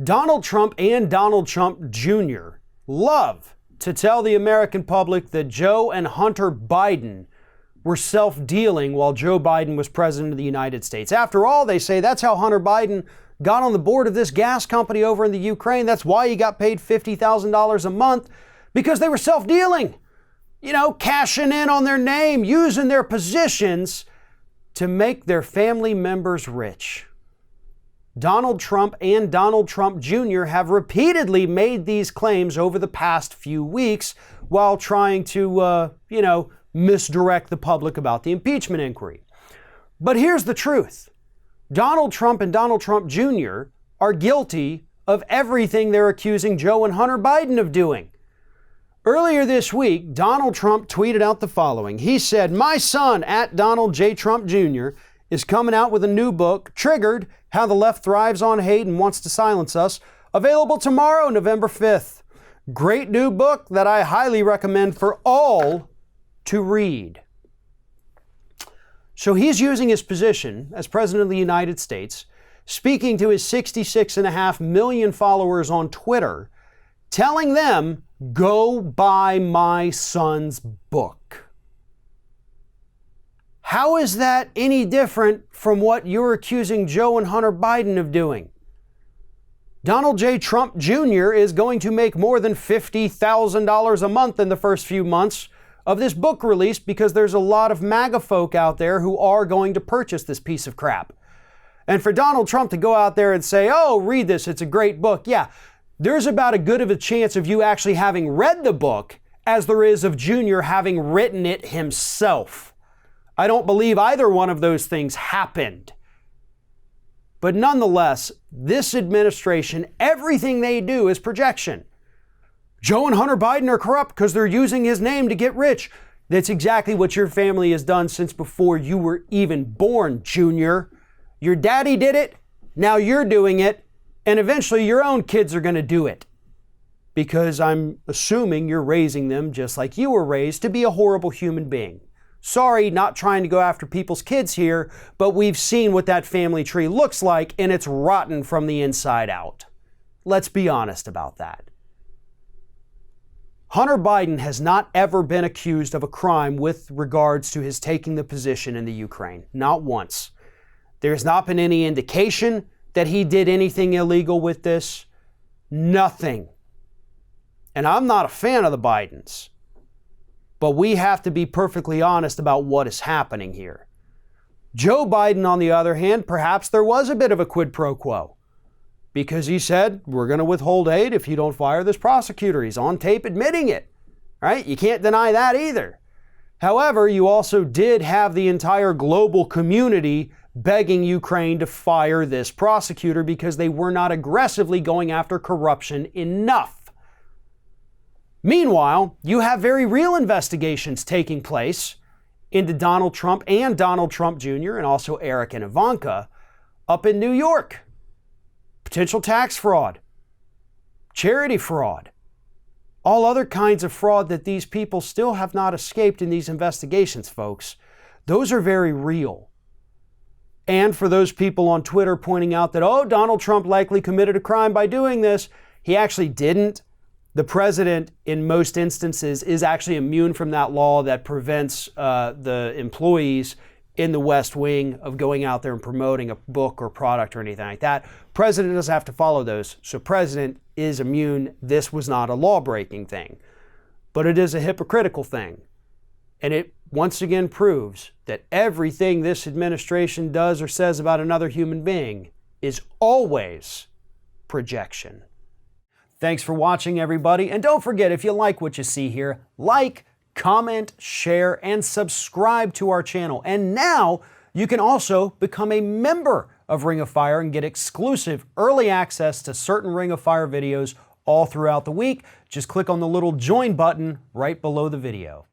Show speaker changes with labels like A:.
A: Donald Trump and Donald Trump Jr. love to tell the American public that Joe and Hunter Biden were self-dealing while Joe Biden was president of the United States. After all, they say that's how Hunter Biden got on the board of this gas company over in the Ukraine. That's why he got paid $50,000 a month, because they were self-dealing. You know, cashing in on their name, using their positions to make their family members rich. Donald Trump and Donald Trump Jr. have repeatedly made these claims over the past few weeks while trying to, misdirect the public about the impeachment inquiry. But here's the truth. Donald Trump and Donald Trump Jr. are guilty of everything they're accusing Joe and Hunter Biden of doing. Earlier this week, Donald Trump tweeted out the following. He said, "My son, at Donald J. Trump Jr., is coming out with a new book, Triggered: How the Left Thrives on Hate and Wants to Silence Us, available tomorrow, November 5th. Great new book that I highly recommend for all to read." So he's using his position as President of the United States, speaking to his 66.5 million followers on Twitter, telling them, go buy my son's book. How is that any different from what you're accusing Joe and Hunter Biden of doing? Donald J. Trump Jr. is going to make more than $50,000 a month in the first few months of this book release because there's a lot of MAGA folk out there who are going to purchase this piece of crap. And for Donald Trump to go out there and say, oh, read this, it's a great book. Yeah, there's about as good of a chance of you actually having read the book as there is of Junior having written it himself. I don't believe either one of those things happened. But nonetheless, this administration, everything they do is projection. Joe and Hunter Biden are corrupt because they're using his name to get rich. That's exactly what your family has done since before you were even born, Junior. Your daddy did it, now you're doing it, and eventually your own kids are going to do it. Because I'm assuming you're raising them just like you were raised to be a horrible human being. Sorry, not trying to go after people's kids here, but we've seen what that family tree looks like, and it's rotten from the inside out. Let's be honest about that. Hunter Biden has not ever been accused of a crime with regards to his taking the position in the Ukraine. Not once. There's not been any indication that he did anything illegal with this. Nothing. And I'm not a fan of the Bidens. But we have to be perfectly honest about what is happening here. Joe Biden, on the other hand, perhaps there was a bit of a quid pro quo. Because he said, we're going to withhold aid if you don't fire this prosecutor. He's on tape admitting it, right? You can't deny that either. However, you also did have the entire global community begging Ukraine to fire this prosecutor because they were not aggressively going after corruption enough. Meanwhile, you have very real investigations taking place into Donald Trump and Donald Trump Jr. and also Eric and Ivanka up in New York. Potential tax fraud, charity fraud, all other kinds of fraud that these people still have not escaped in these investigations, folks. Those are very real. And for those people on Twitter pointing out that, oh, Donald Trump likely committed a crime by doing this, he actually didn't. The president, in most instances, is actually immune from that law that prevents the employees in the West Wing of going out there and promoting a book or product or anything like that. President doesn't have to follow those. So president is immune. This was not a law-breaking thing. But it is a hypocritical thing. And it once again proves that everything this administration does or says about another human being is always projection. Thanks for watching, everybody. And don't forget, if you like what you see here, like, comment, share, and subscribe to our channel. And now you can also become a member of Ring of Fire and get exclusive early access to certain Ring of Fire videos all throughout the week. Just click on the little join button right below the video.